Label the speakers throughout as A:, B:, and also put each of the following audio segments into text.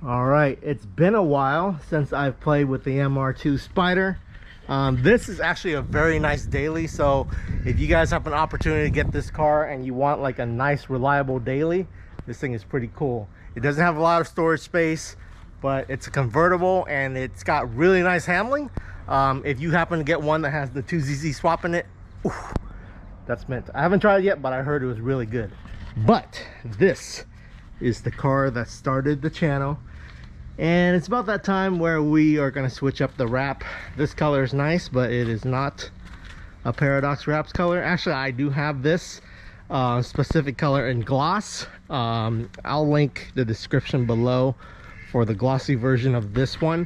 A: All right, it's been a while since I've played with the MR2 Spider. This is actually a very nice daily, so if you guys have an opportunity to get this car and you want like a nice reliable daily, this thing is pretty cool. It doesn't have a lot of storage space, but it's a convertible and it's got really nice handling. If you happen to get one that has the 2ZZ swap in it, oof, that's meant. I haven't tried it yet, but I heard it was really good. But this is the car that started the channel, and it's about that time where we are going to switch up the wrap. This color is nice, but it is not a Paradox Wraps color. Actually, I do have this specific color in gloss. I'll link the description below for the glossy version of this one.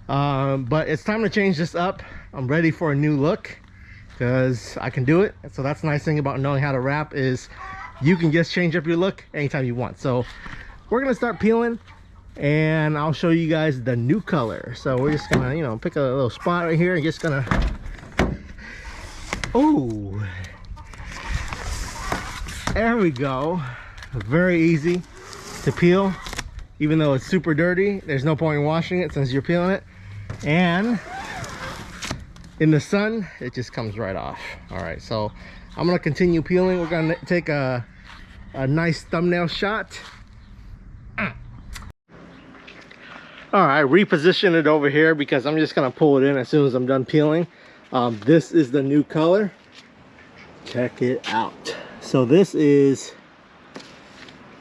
A: But it's time to change this up. I'm ready for a new look because I can do it. So that's the nice thing about knowing how to wrap, is you can just change up your look anytime you want. So we're gonna start peeling and I'll show you guys the new color. So we're just gonna, you know, pick a little spot right here and just gonna, oh, there we go. Very easy to peel, even though it's super dirty. There's no point in washing it since you're peeling it, and in the sun it just comes right off. All right, so I'm gonna continue peeling. We're gonna take a nice thumbnail shot. All right, reposition it over here because I'm just gonna pull it in as soon as I'm done peeling. This is the new color. Check it out. So this is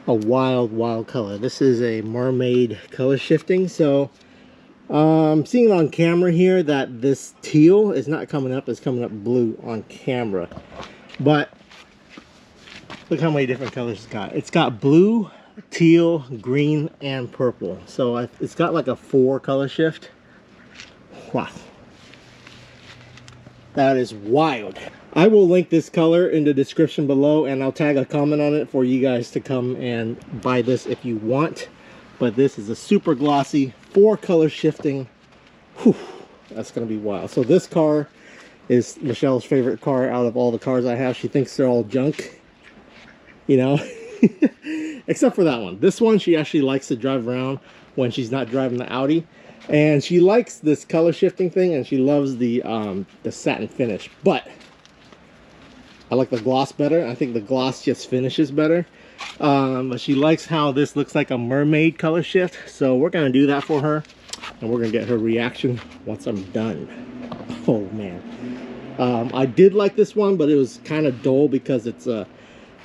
A: a wild color. This is a Mermaid color shifting. So I'm seeing it on camera here that this teal is not coming up, it's coming up blue on camera. But look how many different colors it's got. It's got blue, teal, green, and purple. So it's got like a 4 color shift. Wow. That is wild. I will link this color in the description below, and I'll tag a comment on it for you guys to come and buy this if you want. But this is a super glossy 4 color shifting. Whew, that's gonna be wild. So this car is Michelle's favorite car out of all the cars I have. She thinks they're all junk, you know. Except for that one. This one she actually likes to drive around when she's not driving the Audi, and she likes this color shifting thing, and she loves the satin finish. But I like the gloss better. I think the gloss just finishes better. But she likes how this looks like a mermaid color shift, so we're gonna do that for her, and we're gonna get her reaction once I'm done. Oh man, I did like this one, but it was kind of dull because it's a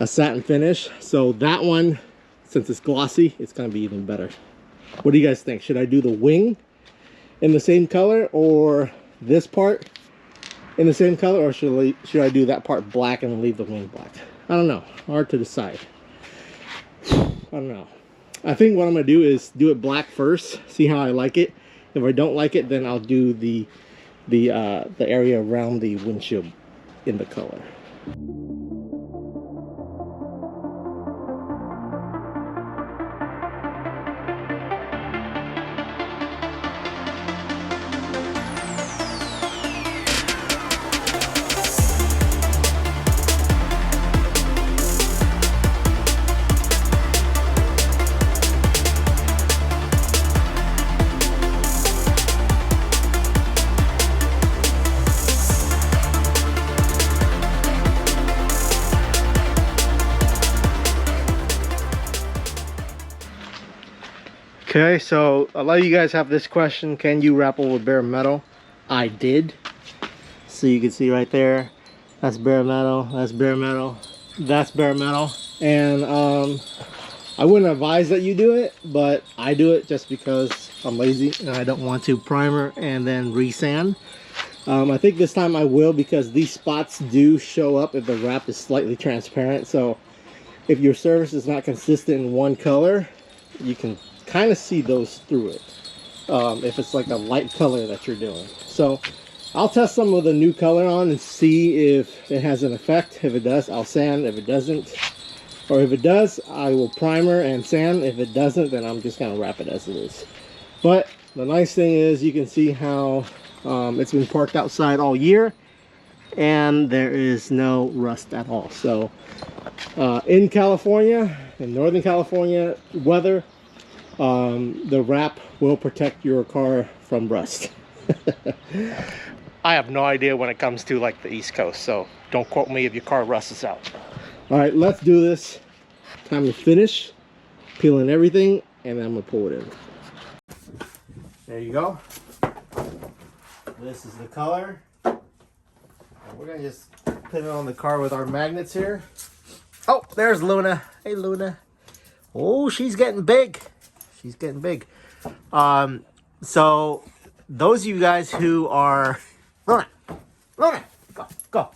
A: satin finish. So that one, since it's glossy, it's gonna be even better. What do you guys think? Should I do the wing in the same color, or this part in the same color, or should I do that part black and leave the wing black? I don't know. Hard to decide. I don't know. I think what I'm gonna do is do it black first, see how I like it. If I don't like it, then I'll do the area around the windshield in the color. Okay, so a lot of you guys have this question: can you wrap over bare metal? I did. So you can see right there, that's bare metal, that's bare metal, that's bare metal. And I wouldn't advise that you do it, but I do it just because I'm lazy and I don't want to primer and then resand. I think this time I will, because these spots do show up if the wrap is slightly transparent. So if your surface is not consistent in one color, you can kind of see those through it, if it's like a light color that you're doing. So I'll test some of the new color on and see if it has an effect. If it does, I'll sand. If it doesn't, or if it does, I will primer and sand. If it doesn't, then I'm just gonna wrap it as it is. But the nice thing is you can see how it's been parked outside all year and there is no rust at all. So in California, in Northern California weather, the wrap will protect your car from rust. I have no idea when it comes to like the East Coast, so don't quote me if your car rusts out. All right, let's do this. Time to finish peeling everything, and then I'm gonna pull it in. There you go. This is the color. And we're gonna just put it on the car with our magnets here. Oh, there's Luna. Hey, Luna. Oh, she's getting big. She's getting big. So those of you guys who are Luna, Luna, go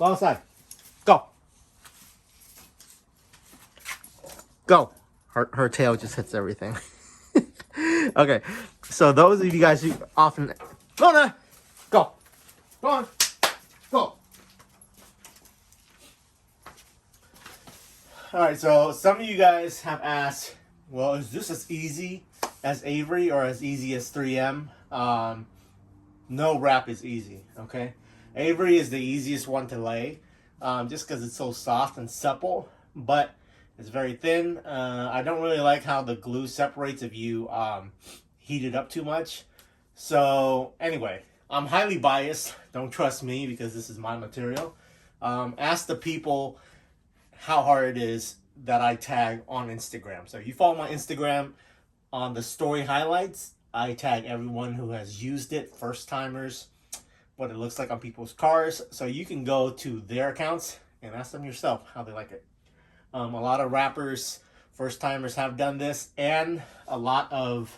A: outside. Go. Her tail just hits everything. Okay, so those of you guys who often Luna, go on, go. All right, so some of you guys have asked, well, is this as easy as Avery or as easy as 3M? No wrap is easy, okay? Avery is the easiest one to lay, just because it's so soft and supple, but it's very thin. I don't really like how the glue separates if you heat it up too much. So anyway, I'm highly biased. Don't trust me because this is my material. Ask the people how hard it is that I tag on Instagram. So if you follow my Instagram, on the story highlights, I tag everyone who has used it, first timers, what it looks like on people's cars. So you can go to their accounts and ask them yourself how they like it. A lot of rappers, first timers have done this, and a lot of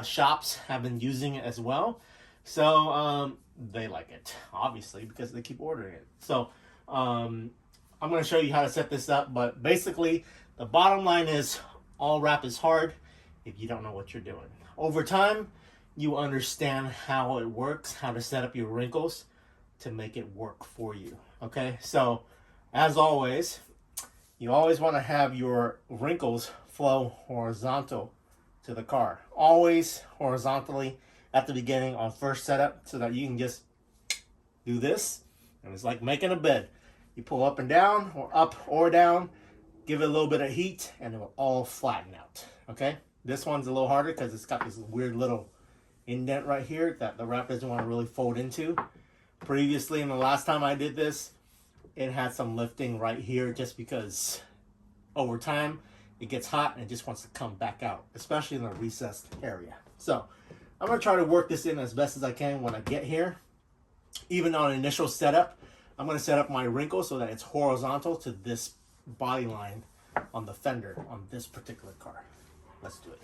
A: shops have been using it as well. So they like it, obviously, because they keep ordering it. So I'm going to show you how to set this up, but basically the bottom line is all wrap is hard if you don't know what you're doing. Over time, you understand how it works, how to set up your wrinkles to make it work for you. Okay, so as always, you always want to have your wrinkles flow horizontal to the car. Always horizontally at the beginning on first setup, so that you can just do this, and it's like making a bed. You pull up and down, or up or down, give it a little bit of heat, and it will all flatten out, okay? This one's a little harder because it's got this weird little indent right here that the wrap doesn't want to really fold into. Previously, in the last time I did this, it had some lifting right here just because over time it gets hot and it just wants to come back out, especially in the recessed area. So I'm going to try to work this in as best as I can when I get here. Even on initial setup, I'm going to set up my wrinkle so that it's horizontal to this body line on the fender on this particular car. Let's do it.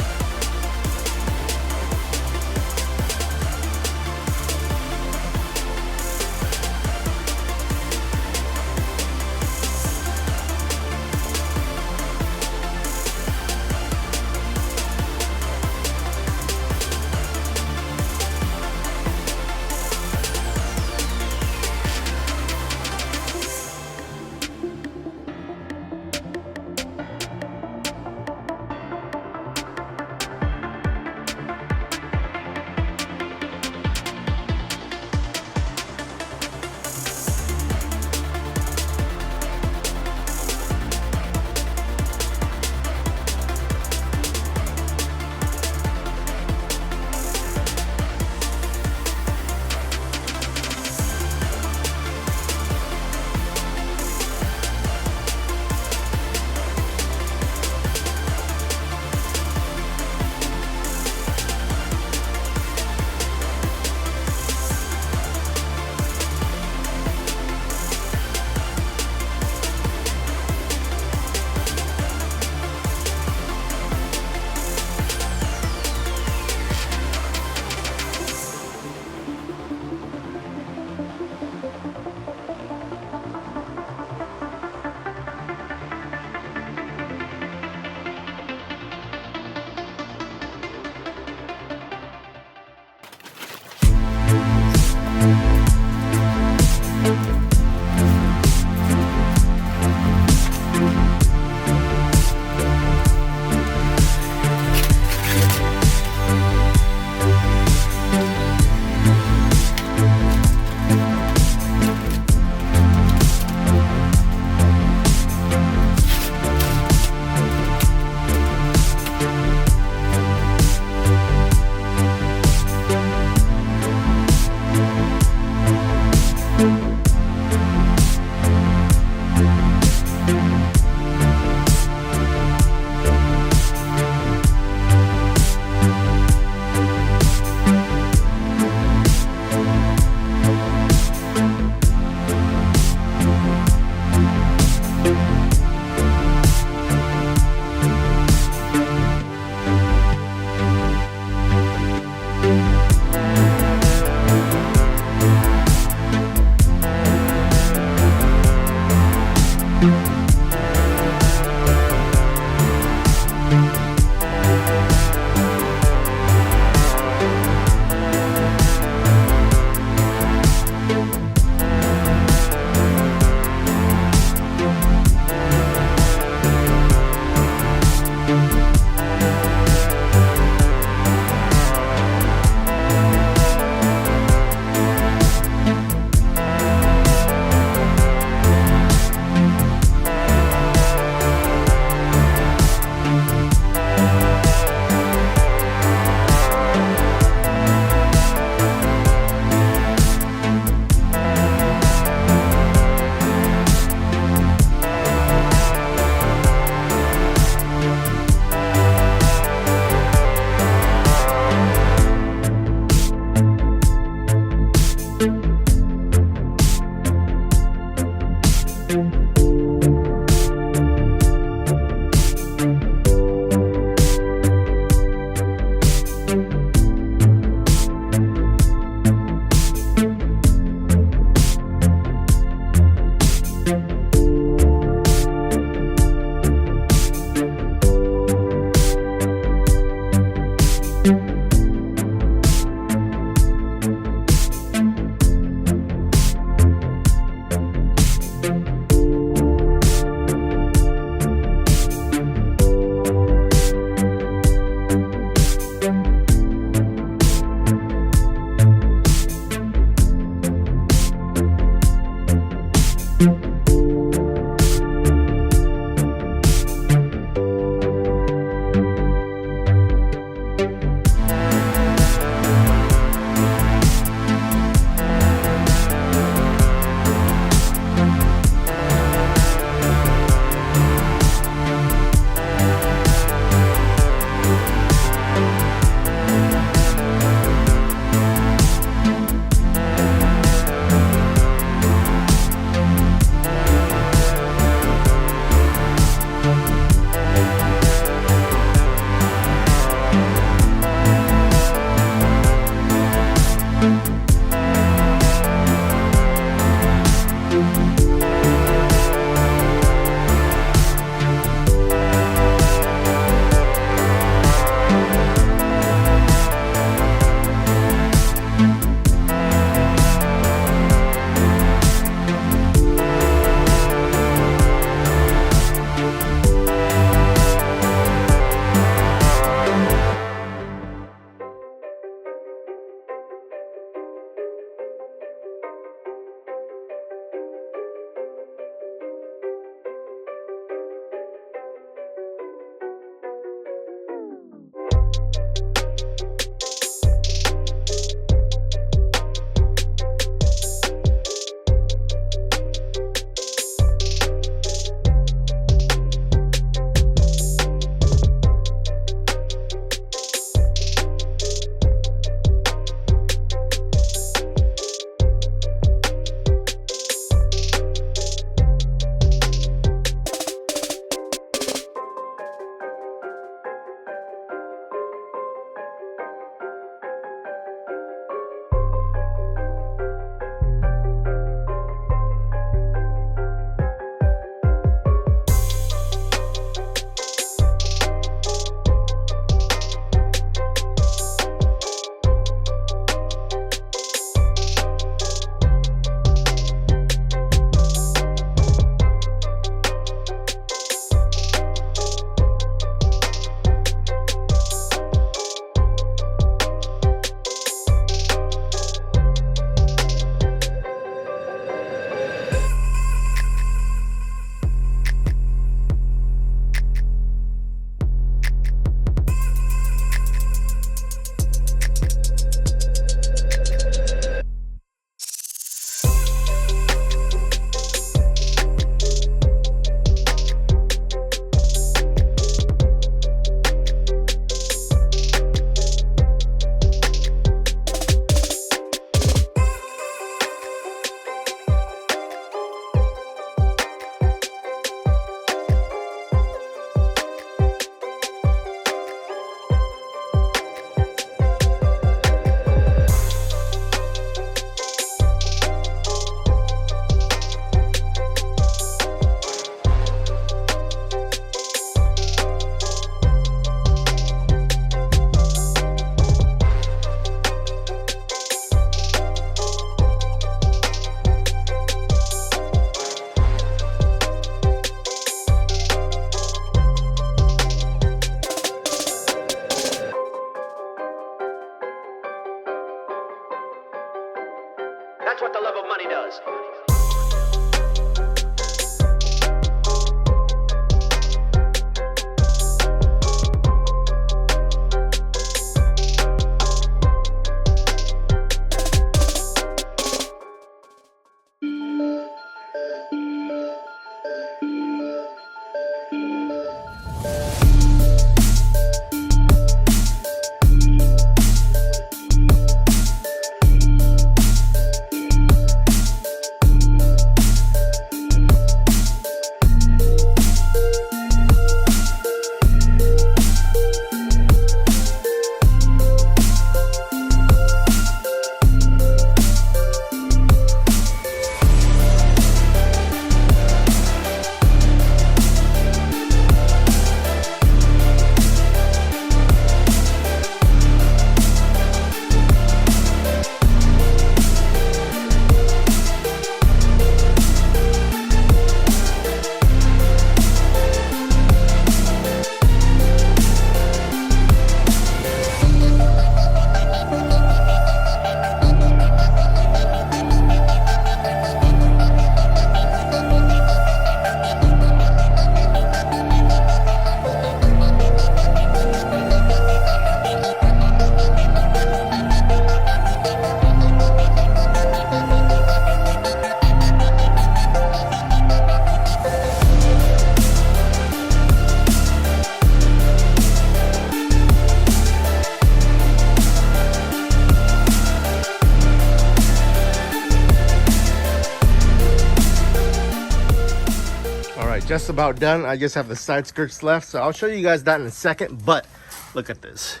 A: just about done. I just have the side skirts left, so I'll show you guys that in a second. But look at this,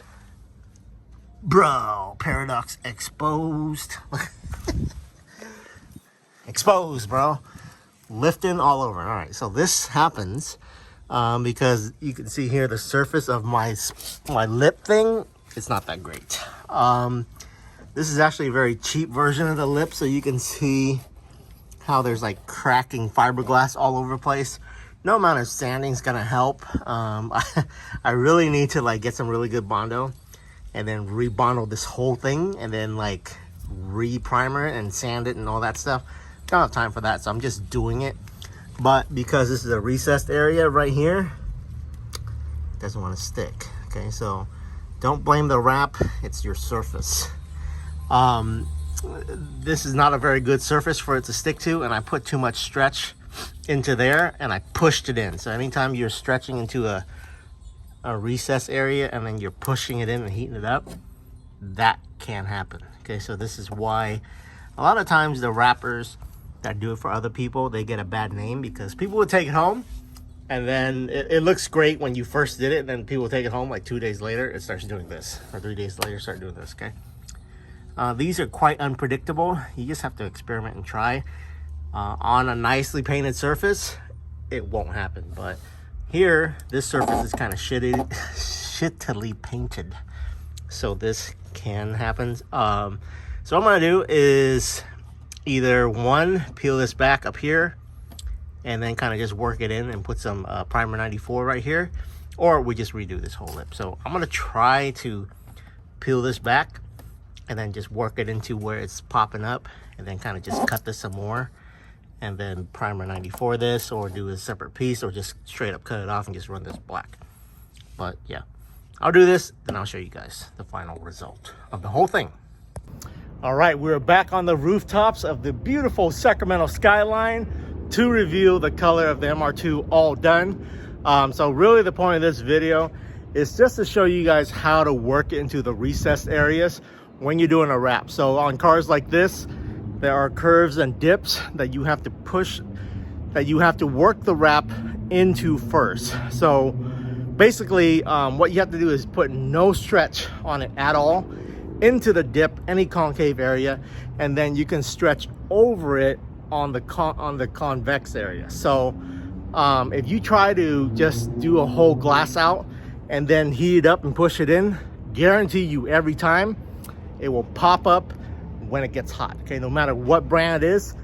A: bro. Paradox exposed. Exposed, bro. Lifting all over. All right, so this happens because you can see here the surface of my lip thing. It's not that great. This is actually a very cheap version of the lip, so you can see how there's like cracking fiberglass all over the place. No amount of sanding is gonna help. I really need to like get some really good Bondo and then re-Bondo this whole thing and then like re-primer it and sand it and all that stuff. Don't have time for that, so I'm just doing it. But because this is a recessed area right here, it doesn't want to stick. Okay, so don't blame the wrap, it's your surface. This is not a very good surface for it to stick to, and I put too much stretch into there and I pushed it in. So anytime you're stretching into a recess area and then you're pushing it in and heating it up, that can happen. Okay, so this is why a lot of times the wrappers that do it for other people, they get a bad name, because people would take it home and then it looks great when you first did it, and then people take it home like 2 days later, it starts doing this, or 3 days later start doing this. Okay, these are quite unpredictable. You just have to experiment and try. On a nicely painted surface, it won't happen, but here this surface is kind of shittily painted, so this can happen. So what I'm gonna do is either one, peel this back up here and then kind of just work it in and put some primer 94 right here, or we just redo this whole lip. So I'm gonna try to peel this back and then just work it into where it's popping up, and then kind of just cut this some more and then primer 94 this, or do a separate piece, or just straight up cut it off and just run this black. But yeah, I'll do this, then I'll show you guys the final result of the whole thing. All right, we're back on the rooftops of the beautiful Sacramento skyline to reveal the color of the MR2 all done. So really the point of this video is just to show you guys how to work it into the recessed areas when you're doing a wrap. So on cars like this, there are curves and dips that you have to push, that you have to work the wrap into first. So basically what you have to do is put no stretch on it at all into the dip, any concave area, and then you can stretch over it on the convex area. So if you try to just do a whole glass out and then heat it up and push it in, guarantee you every time it will pop up when it gets hot. Okay, no matter what brand it is,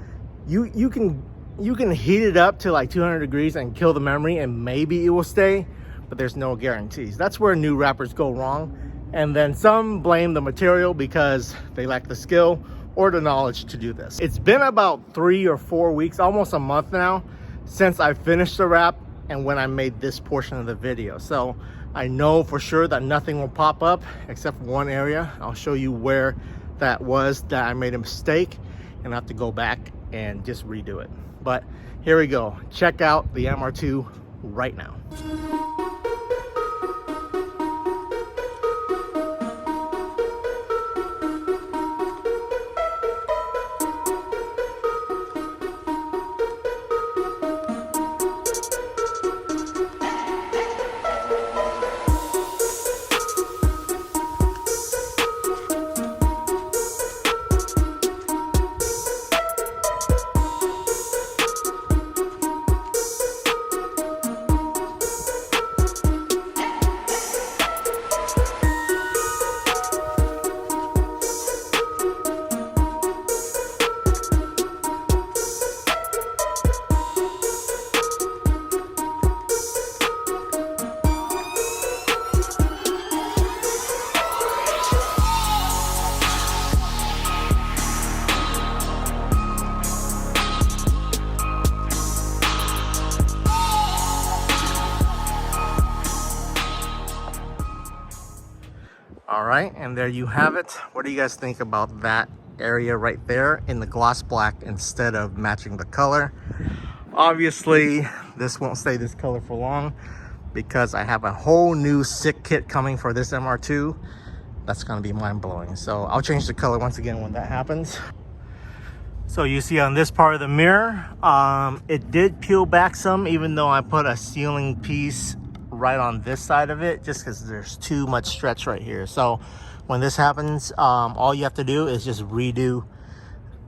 A: you can heat it up to like 200 degrees and kill the memory, and maybe it will stay, but there's no guarantees. That's where new wrappers go wrong. And then some blame the material because they lack the skill or the knowledge to do this. It's been about 3 or 4 weeks, almost a month now, since I finished the wrap and when I made this portion of the video. So I know for sure that nothing will pop up except for one area. I'll show you where that was, that I made a mistake and I have to go back and just redo it. But here we go. Check out the MR2 right now. All right, and there you have it. What do you guys think about that area right there in the gloss black instead of matching the color? Obviously, this won't stay this color for long because I have a whole new sick kit coming for this MR2. That's gonna be mind-blowing. So I'll change the color once again when that happens. So you see on this part of the mirror, it did peel back some, even though I put a sealing piece right on this side of it, just because there's too much stretch right here. So when this happens, all you have to do is just redo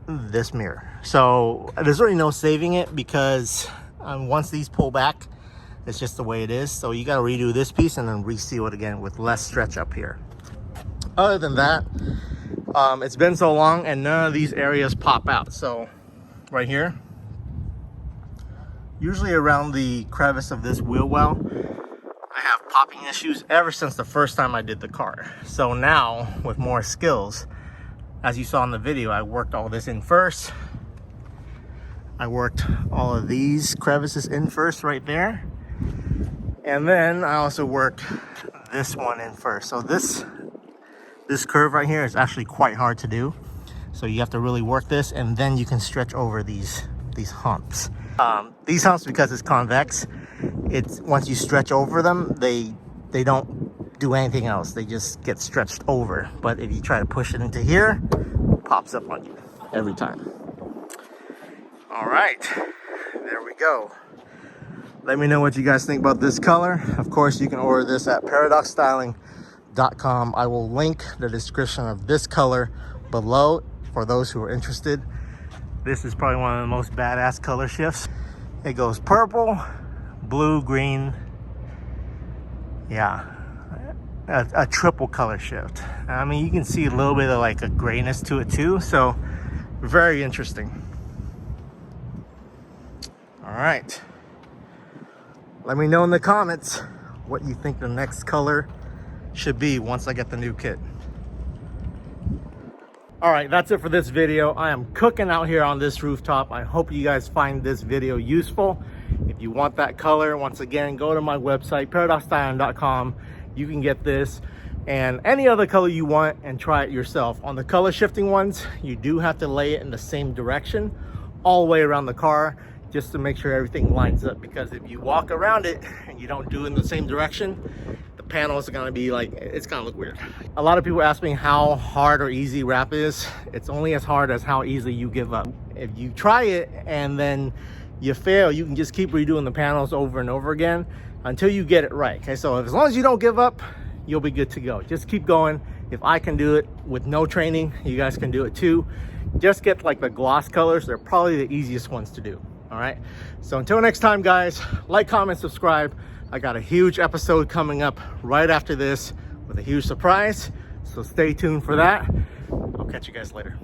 A: this mirror. So there's really no saving it, because once these pull back, it's just the way it is. So you got to redo this piece and then reseal it again with less stretch up here. Other than that, it's been so long and none of these areas pop out. So right here, usually around the crevice of this wheel well, I have popping issues ever since the first time I did the car. So now with more skills, as you saw in the video, I worked all this in first. I worked all of these crevices in first right there. And then I also worked this one in first. So this curve right here is actually quite hard to do. So you have to really work this, and then you can stretch over these humps. These humps, because it's convex, it's once you stretch over them, they don't do anything else. They just get stretched over. But if you try to push it into here, it pops up on you every time. All right, there we go. Let me know what you guys think about this color. Of course, you can order this at paradoxstyling.com. I will link the description of this color below for those who are interested. This is probably one of the most badass color shifts. It goes purple, blue, green. Yeah, a triple color shift. I mean, you can see a little bit of like a grayness to it too. So very interesting. All right. Let me know in the comments what you think the next color should be once I get the new kit. All right, that's it for this video. I am cooking out here on this rooftop. I hope you guys find this video useful. If you want that color, once again, go to my website, paradoxstyling.com. You can get this and any other color you want and try it yourself. On the color shifting ones, you do have to lay it in the same direction all the way around the car, just to make sure everything lines up, because if you walk around it and you don't do it in the same direction, the panels are gonna be like, it's gonna look weird. A lot of people ask me how hard or easy wrap is. It's only as hard as how easily you give up. If you try it and then you fail, you can just keep redoing the panels over and over again until you get it right. Okay, so as long as you don't give up, you'll be good to go. Just keep going. If I can do it with no training, you guys can do it too. Just get like the gloss colors. They're probably the easiest ones to do. All right, so until next time, guys, like, comment, subscribe. I got a huge episode coming up right after this with a huge surprise, so stay tuned for that. I'll catch you guys later.